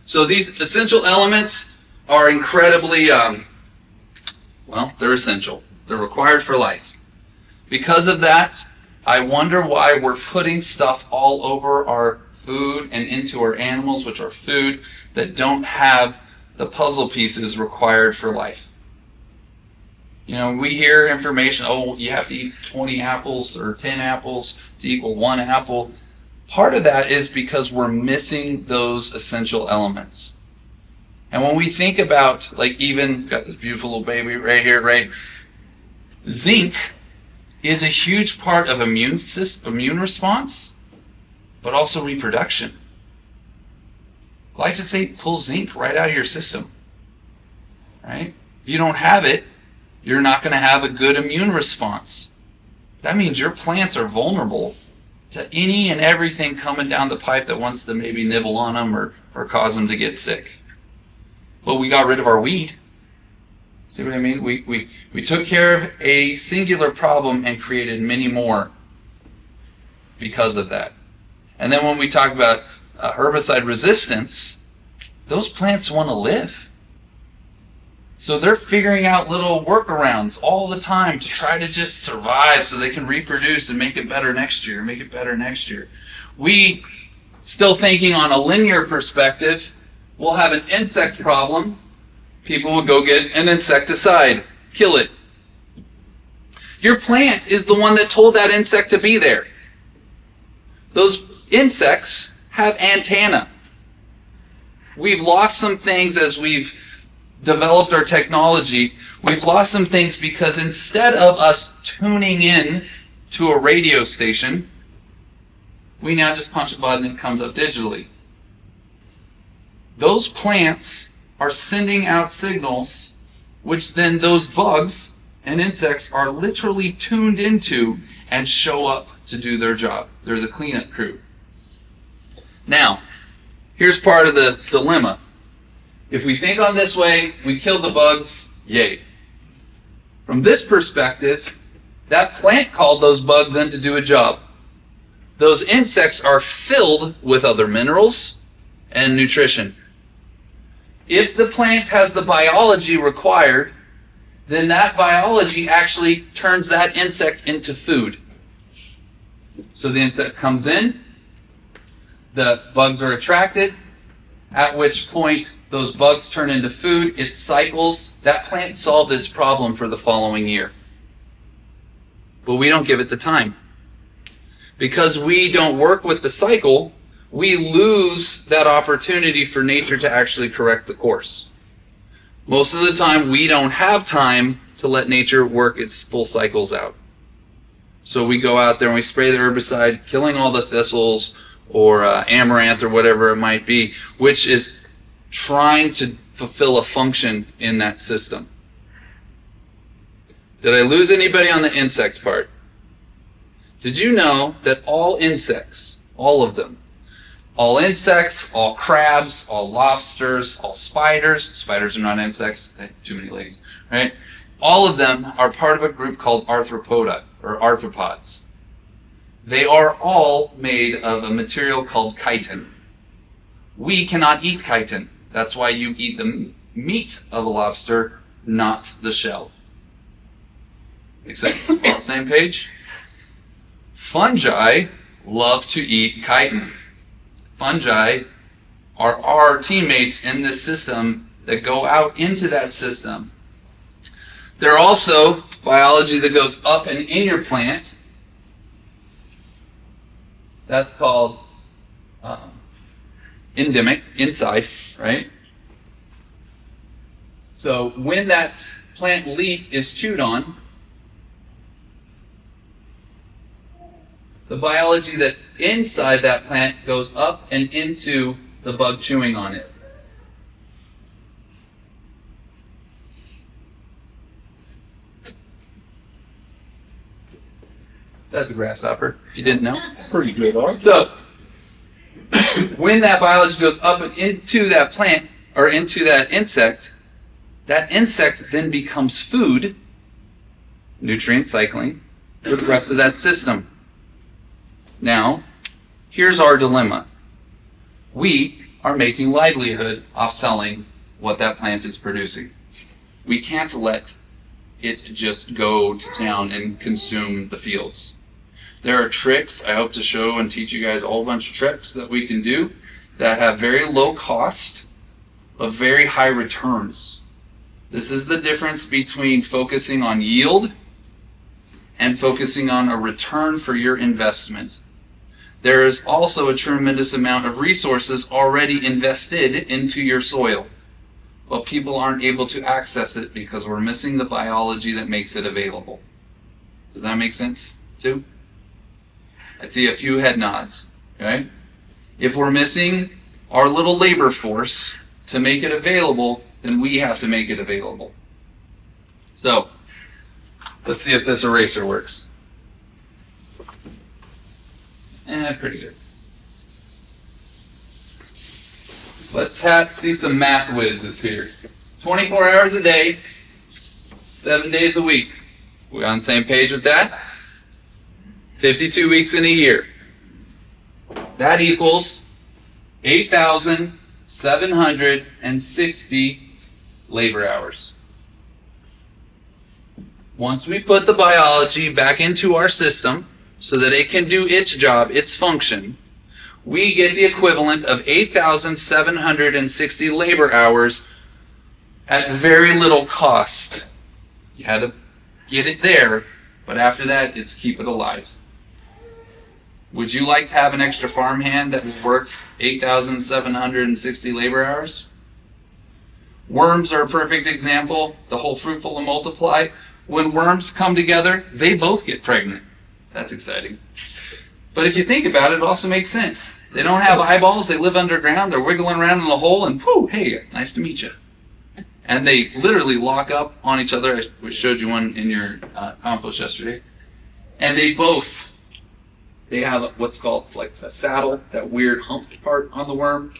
So these essential elements are incredibly, they're essential. They're required for life. Because of that, I wonder why we're putting stuff all over our food and into our animals, which are food, that don't have the puzzle pieces required for life. You know, we hear information, you have to eat 20 apples or 10 apples to equal 1 apple. Part of that is because we're missing those essential elements. And when we think about, got this beautiful little baby right here, right? Zinc is a huge part of immune response, but also reproduction. Glyphosate pulls zinc right out of your system. Right? If you don't have it, you're not going to have a good immune response. That means your plants are vulnerable to any and everything coming down the pipe that wants to maybe nibble on them or cause them to get sick. But we got rid of our weed. See what I mean? We took care of a singular problem and created many more because of that. And then when we talk about herbicide resistance, those plants want to live. So they're figuring out little workarounds all the time to try to just survive so they can reproduce and make it better next year, We, still thinking on a linear perspective, we'll have an insect problem. People will go get an insecticide, kill it. Your plant is the one that told that insect to be there. Those insects have antennae. We've lost some things as we've developed our technology. We've lost some things because instead of us tuning in to a radio station, we now just punch a button and it comes up digitally. Those plants are sending out signals, which then those bugs and insects are literally tuned into and show up to do their job. They're the cleanup crew. Now, here's part of the dilemma. If we think on this way, we killed the bugs, yay. From this perspective, that plant called those bugs in to do a job. Those insects are filled with other minerals and nutrition. If the plant has the biology required, then that biology actually turns that insect into food. So the insect comes in, the bugs are attracted, at which point those bugs turn into food, it cycles, that plant solved its problem for the following year. But we don't give it the time. Because we don't work with the cycle, we lose that opportunity for nature to actually correct the course. Most of the time, we don't have time to let nature work its full cycles out. So we go out there and we spray the herbicide, killing all the thistles or amaranth or whatever it might be, which is trying to fulfill a function in that system. Did I lose anybody on the insect part? Did you know that all insects, all of them, all insects, all crabs, all lobsters, all spiders are not insects, too many ladies, right? All of them are part of a group called arthropoda, or arthropods. They are all made of a material called chitin. We cannot eat chitin. That's why you eat the meat of a lobster, not the shell. Make sense? All on the same page? Fungi love to eat chitin. Fungi are our teammates in this system that go out into that system. They're also biology that goes up and in your plant. That's called endemic, inside, right? So when that plant leaf is chewed on, the biology that's inside that plant goes up and into the bug chewing on it. That's a grasshopper, if you didn't know. Pretty good, aren't So, when that biology goes up and into that plant, or into that insect then becomes food, nutrient cycling, for the rest of that system. Now, here's our dilemma. We are making livelihood off selling what that plant is producing. We can't let it just go to town and consume the fields. There are tricks, I hope to show and teach you guys a whole bunch of tricks that we can do that have very low cost, but very high returns. This is the difference between focusing on yield and focusing on a return for your investment. There is also a tremendous amount of resources already invested into your soil, but people aren't able to access it because we're missing the biology that makes it available. Does that make sense too? I see a few head nods, right? If we're missing our little labor force to make it available, then we have to make it available. So, let's see if this eraser works. Pretty good. Let's see some math whizzes here. 24 hours a day, 7 days a week. We on the same page with that? 52 weeks in a year. That equals 8,760 labor hours. Once we put the biology back into our system so that it can do its job, its function, we get the equivalent of 8,760 labor hours at very little cost. You had to get it there, but after that, it's keep it alive. Would you like to have an extra farmhand that works 8,760 labor hours? Worms are a perfect example. The whole fruitful and multiply. When worms come together, they both get pregnant. That's exciting. But if you think about it, it also makes sense. They don't have eyeballs. They live underground. They're wiggling around in the hole and whoo, hey, nice to meet you. And they literally lock up on each other. I showed you one in your compost yesterday. And they have what's called like a saddle, that weird humped part on the worm.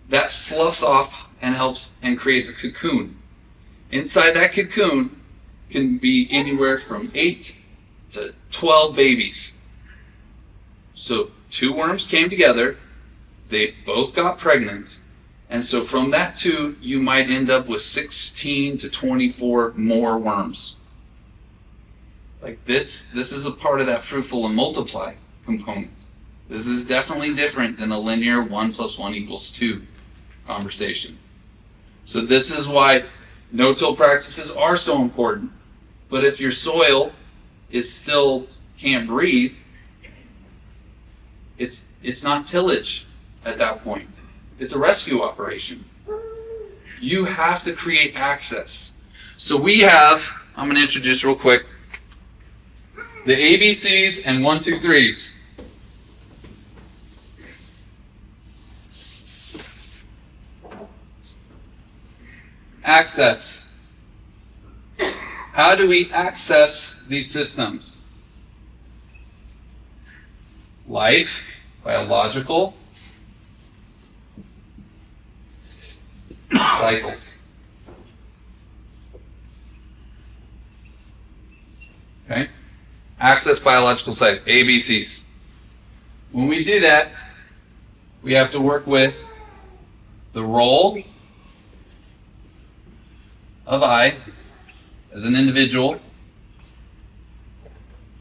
That sloughs off and helps and creates a cocoon. Inside that cocoon can be anywhere from 8 to 12 babies. So 2 worms came together, they both got pregnant, And so from that 2, you might end up with 16 to 24 more worms. Like this is a part of that fruitful and multiply component. This is definitely different than a linear 1 + 1 = 2 conversation. So this is why no-till practices are so important. But if your soil is still can't breathe, it's not tillage at that point. It's a rescue operation. You have to create access. So we have, I'm going to introduce real quick, the ABCs and 1, 2, 3s. Access. How do we access these systems? Life, biological, cycles. Okay? Access biological cycle, ABCs. When we do that, we have to work with the role of I as an individual.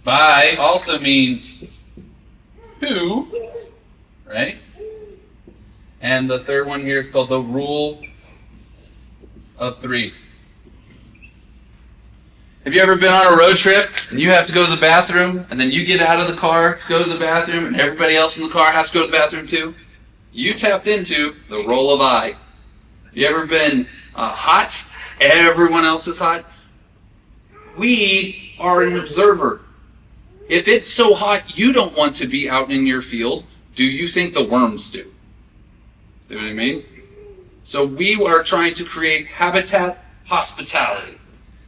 By also means who, right? And the third one here is called the rule of 3. Have you ever been on a road trip and you have to go to the bathroom and then you get out of the car, go to the bathroom, and everybody else in the car has to go to the bathroom too? You tapped into the role of I. Have you ever been hot? Everyone else is hot. We are an observer. If it's so hot you don't want to be out in your field, do you think the worms do? See what I mean? So we are trying to create habitat hospitality.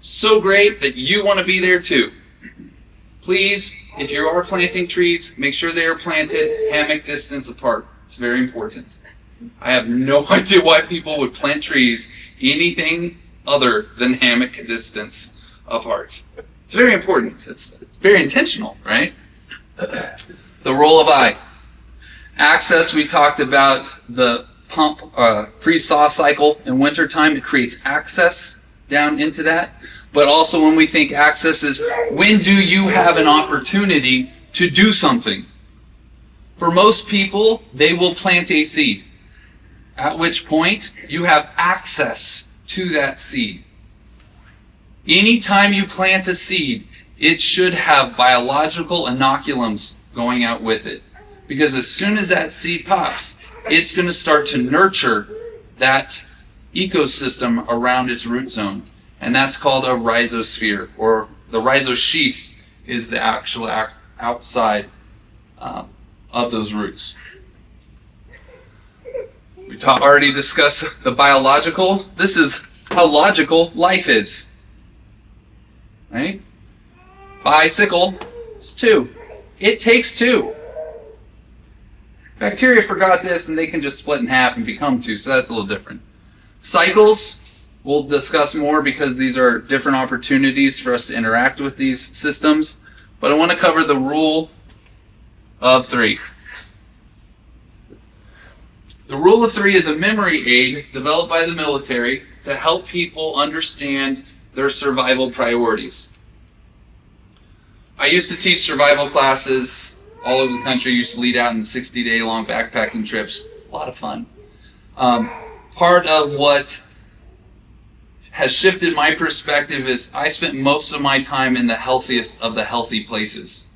So great that you want to be there too. Please, if you are planting trees, make sure they are planted hammock distance apart. It's very important. I have no idea why people would plant trees anything other than hammock distance apart. It's very important. It's very intentional, right? The role of I. Access, we talked about the pump freeze-thaw cycle in wintertime. It creates access down into that. But also when we think access is, when do you have an opportunity to do something? For most people, they will plant a seed, at which point you have access to that seed. Anytime you plant a seed, it should have biological inoculums going out with it. Because as soon as that seed pops, it's going to start to nurture that ecosystem around its root zone. And that's called a rhizosphere, or the rhizosheath is the actual outside of those roots. We already discussed the biological. This is how logical life is. Right? Bicycle, it's 2. It takes 2. Bacteria forgot this and they can just split in half and become 2, so that's a little different. Cycles, we'll discuss more because these are different opportunities for us to interact with these systems. But I want to cover the rule of 3. The rule of 3 is a memory aid developed by the military to help people understand their survival priorities. I used to teach survival classes all over the country. I used to lead out in 60-day long backpacking trips. A lot of fun. Part of what has shifted my perspective is I spent most of my time in the healthiest of the healthy places.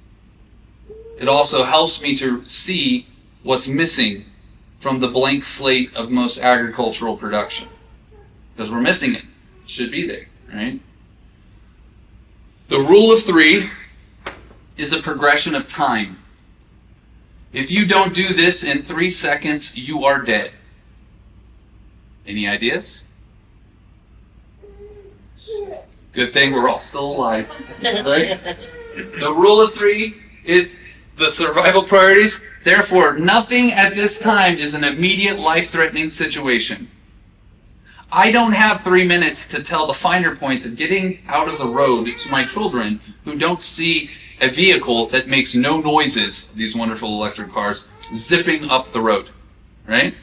It also helps me to see what's missing from the blank slate of most agricultural production. Because we're missing it. It should be there, right? The rule of 3 is a progression of time. If you don't do this in 3 seconds, you are dead. Any ideas? Good thing we're all still alive, right? The rule of 3 is the survival priorities. Therefore, nothing at this time is an immediate life-threatening situation. I don't have 3 minutes to tell the finer points of getting out of the road to my children who don't see a vehicle that makes no noises, these wonderful electric cars, zipping up the road, right?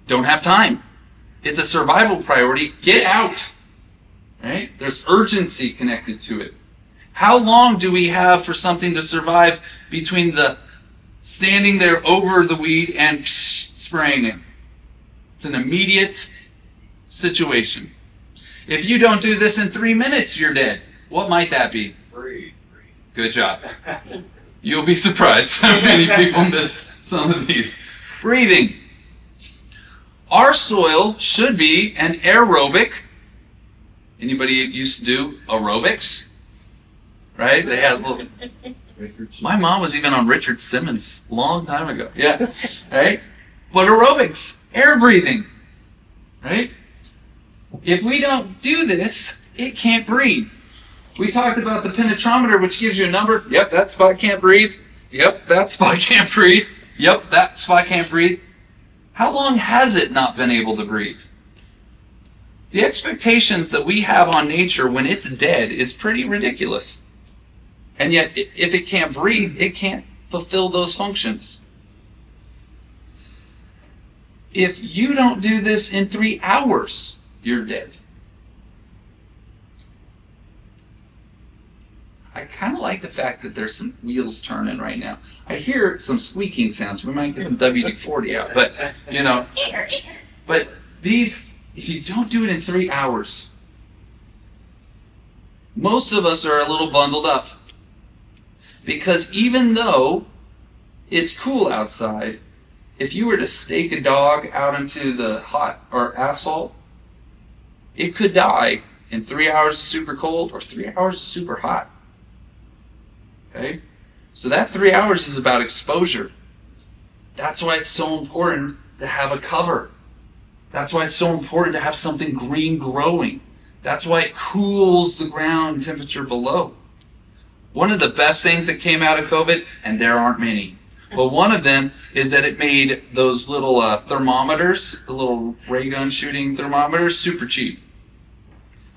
Don't have time. It's a survival priority. Get out. Right? There's urgency connected to it. How long do we have for something to survive between the standing there over the weed and spraying it? It's an immediate situation. If you don't do this in 3 minutes, you're dead. What might that be? Breathe. Good job. You'll be surprised how many people miss some of these. Breathing. Our soil should be an aerobic. Anybody used to do aerobics? Right? They had little. My mom was even on Richard Simmons a long time ago. Yeah. Right? But aerobics, air breathing. Right? If we don't do this, it can't breathe. We talked about the penetrometer, which gives you a number. Yep, that spot can't breathe. Yep, that spot can't breathe. Yep, that spot can't breathe. How long has it not been able to breathe? The expectations that we have on nature when it's dead is pretty ridiculous. And yet, if it can't breathe, it can't fulfill those functions. If you don't do this in 3 hours, you're dead. I kind of like the fact that there's some wheels turning right now. I hear some squeaking sounds. We might get some WD-40 out, but but these, if you don't do it in 3 hours, most of us are a little bundled up. Because even though it's cool outside, if you were to stake a dog out into the hot or asphalt, it could die in 3 hours super cold or 3 hours super hot. Okay? So that 3 hours is about exposure. That's why it's so important to have a cover. That's why it's so important to have something green growing. That's why it cools the ground temperature below. One of the best things that came out of COVID, and there aren't many, but one of them is that it made those little thermometers, the little ray gun shooting thermometers, super cheap.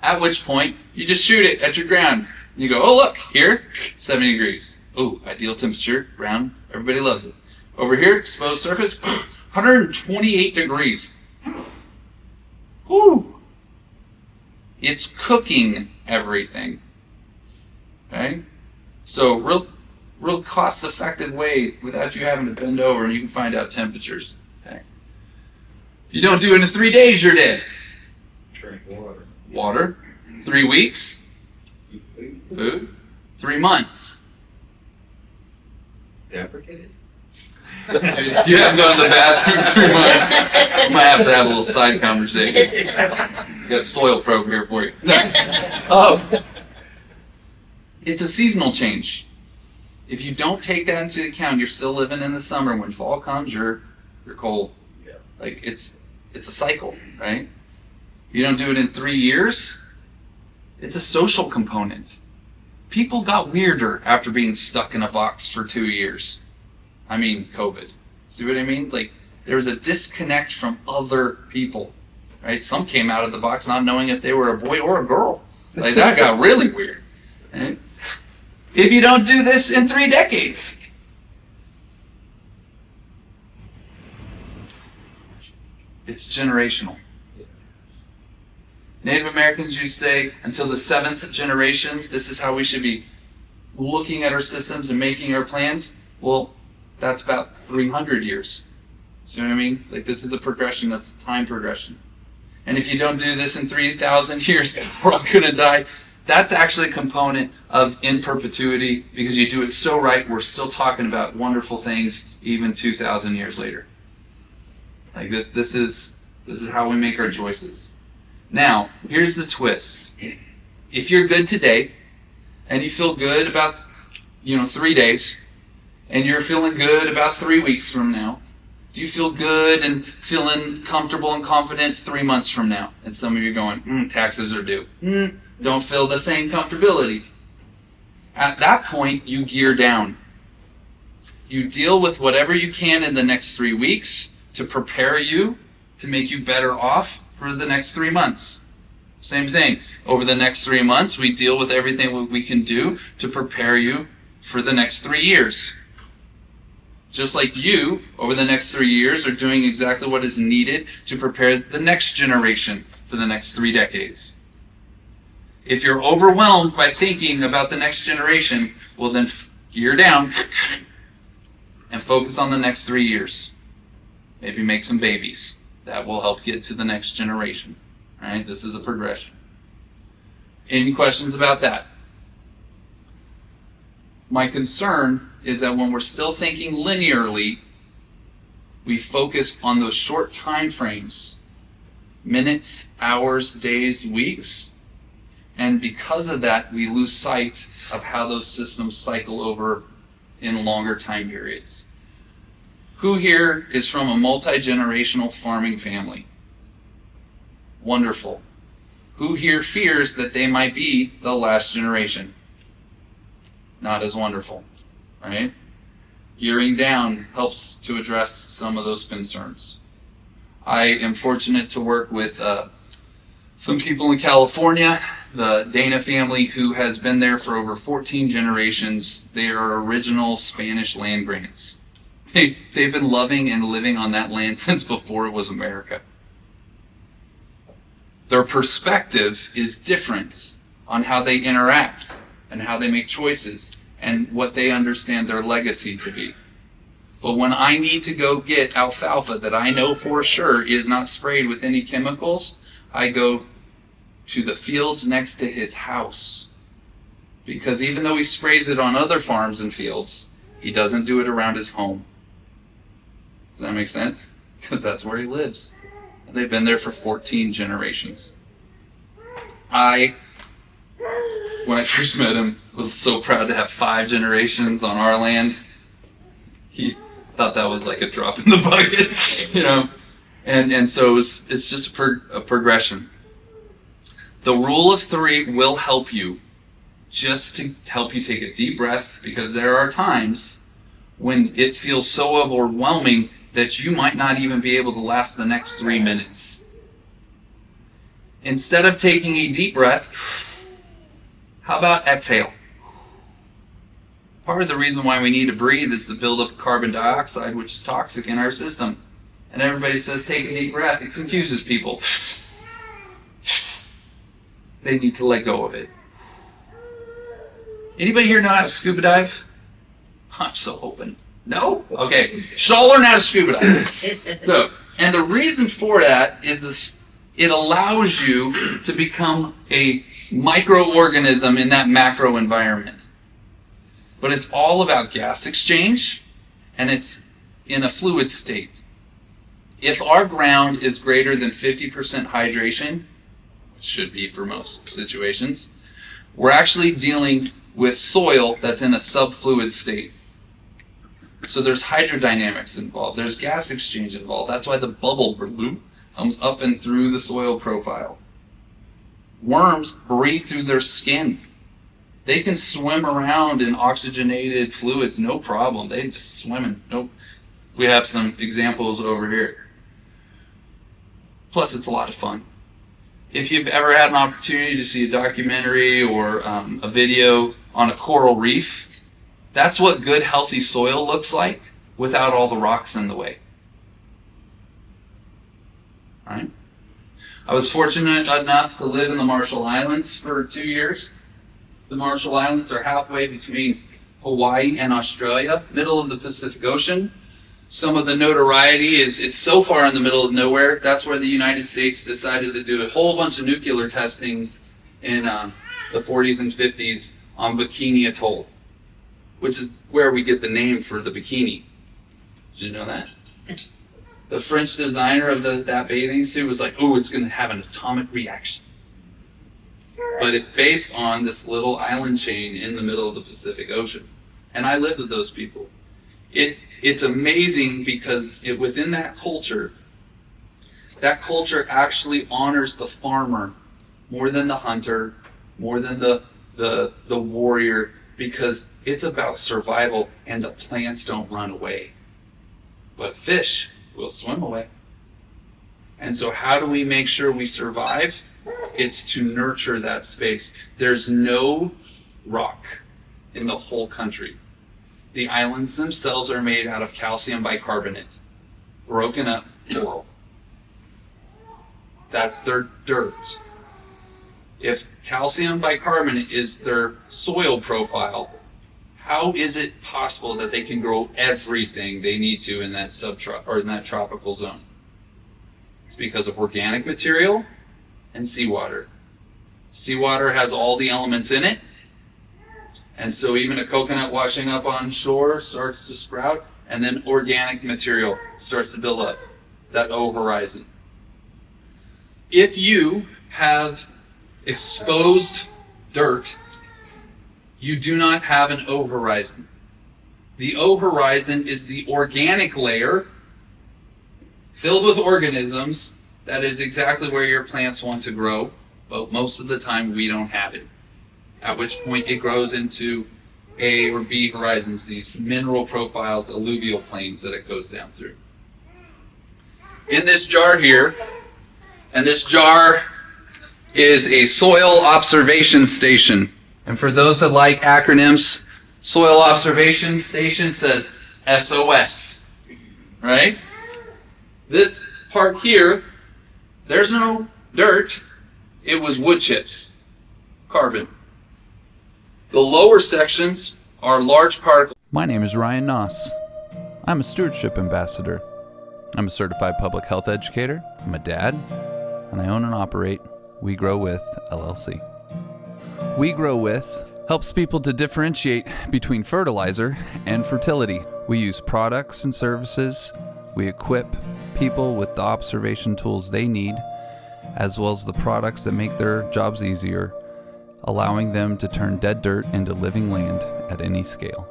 At which point, you just shoot it at your ground. And you go, oh look, here, 70 degrees. Ooh, ideal temperature, ground, everybody loves it. Over here, exposed surface, 128 degrees. Woo! It's cooking everything. Okay? So, real cost-effective way without you having to bend over, and you can find out temperatures. Okay? If you don't do it in 3 days, you're dead. Drink water. Water. 3 weeks. Food. 3 months. Defecated? If you haven't gone to the bathroom in 3 months, you might have to have a little side conversation. It's got a soil probe here for you. It's a seasonal change. If you don't take that into account, you're still living in the summer. When fall comes, you're cold. Yeah. Like it's a cycle, right? You don't do it in 3 years, it's a social component. People got weirder after being stuck in a box for 2 years. I mean, COVID. See what I mean? Like, there was a disconnect from other people, right? Some came out of the box not knowing if they were a boy or a girl. Like, that got really weird. Right? If you don't do this in 3 decades, it's generational. Native Americans used to say, until the 7th generation, this is how we should be looking at our systems and making our plans. Well, that's about 300 years. See what I mean? Like, this is the progression, that's the time progression. And if you don't do this in 3,000 years, we're all going to die. That's actually a component of in perpetuity, because you do it so right, we're still talking about wonderful things even 2,000 years later. Like, this is how we make our choices. Now, here's the twist. If you're good today, and you feel good about, 3 days, and you're feeling good about 3 weeks from now, do you feel good and feeling comfortable and confident 3 months from now? And some of you are going, taxes are due. Don't feel the same comfortability. At that point, you gear down. You deal with whatever you can in the next 3 weeks to prepare you to make you better off for the next 3 months. Same thing. Over the next 3 months, we deal with everything we can do to prepare you for the next 3 years. Just like you, over the next 3 years, are doing exactly what is needed to prepare the next generation for the next 3 decades. If you're overwhelmed by thinking about the next generation, well then gear down and focus on the next 3 years. Maybe make some babies. That will help get to the next generation. All right? This is a progression. Any questions about that? My concern is that when we're still thinking linearly, we focus on those short time frames, minutes, hours, days, weeks, and because of that, we lose sight of how those systems cycle over in longer time periods. Who here is from a multi-generational farming family? Wonderful. Who here fears that they might be the last generation? Not as wonderful, right? Gearing down helps to address some of those concerns. I am fortunate to work with some people in California, the Dana family, who has been there for over 14 generations. They are original Spanish land grants. They've been loving and living on that land since before it was America. Their perspective is different on how they interact and how they make choices and what they understand their legacy to be. But when I need to go get alfalfa that I know for sure is not sprayed with any chemicals, I go to the fields next to his house. Because even though he sprays it on other farms and fields, he doesn't do it around his home. Does that make sense? Because that's where he lives. And they've been there for 14 generations. When I first met him, was so proud to have 5 generations on our land. He thought that was like a drop in the bucket, you know. And so it's just a progression. The rule of 3 will help you, just to help you take a deep breath, because there are times when it feels so overwhelming that you might not even be able to last the next 3 minutes. Instead of taking a deep breath, how about exhale? Part of the reason why we need to breathe is the buildup of carbon dioxide, which is toxic in our system. And everybody says take a deep breath. It confuses people. They need to let go of it. Anybody here know how to scuba dive? I'm so hoping. No? Okay. Should all learn how to scuba dive. And the reason for that is this: it allows you to become a microorganism in that macro environment. But it's all about gas exchange, and it's in a fluid state. If our ground is greater than 50% hydration, which should be for most situations, we're actually dealing with soil that's in a subfluid state. So there's hydrodynamics involved, there's gas exchange involved. That's why the bubble loop comes up and through the soil profile. Worms breathe through their skin. They can swim around in oxygenated fluids, no problem. They just swim. Nope. We have some examples over here. Plus, it's a lot of fun. If you've ever had an opportunity to see a documentary or a video on a coral reef, that's what good, healthy soil looks like without all the rocks in the way. All right? I was fortunate enough to live in the Marshall Islands for 2 years. The Marshall Islands are halfway between Hawaii and Australia, middle of the Pacific Ocean. Some of the notoriety is it's so far in the middle of nowhere. That's where the United States decided to do a whole bunch of nuclear testings in the 40s and 50s on Bikini Atoll, which is where we get the name for the bikini. Did you know that? The French designer of that bathing suit was like, ooh, it's going to have an atomic reaction. But it's based on this little island chain in the middle of the Pacific Ocean. And I lived with those people. It's amazing because within that culture actually honors the farmer more than the hunter, more than the warrior, because it's about survival and the plants don't run away. But fish will swim away. And so how do we make sure we survive? It's to nurture that space. There's no rock in the whole country The islands themselves are made out of calcium bicarbonate, broken up coral. That's their dirt. If calcium bicarbonate is their soil profile, how is it possible that they can grow everything they need to in that in that tropical zone? It's because of organic material and seawater. Seawater has all the elements in it, and so even a coconut washing up on shore starts to sprout, and then organic material starts to build up, that O horizon. If you have exposed dirt, you do not have an O horizon. The O horizon is the organic layer filled with organisms. That is exactly where your plants want to grow, but most of the time we don't have it. At which point it grows into A or B horizons, these mineral profiles, alluvial plains that it goes down through. In this jar here, and this jar is a soil observation station. And for those that like acronyms, Soil Observation Station says SOS, right? This part here, there's no dirt, it was wood chips, carbon. The lower sections are large particles. My name is Ryan Noss. I'm a stewardship ambassador. I'm a certified public health educator, I'm a dad, and I own and operate We Grow With LLC. We Grow With helps people to differentiate between fertilizer and fertility. We use products and services. We equip people with the observation tools they need, as well as the products that make their jobs easier, allowing them to turn dead dirt into living land at any scale.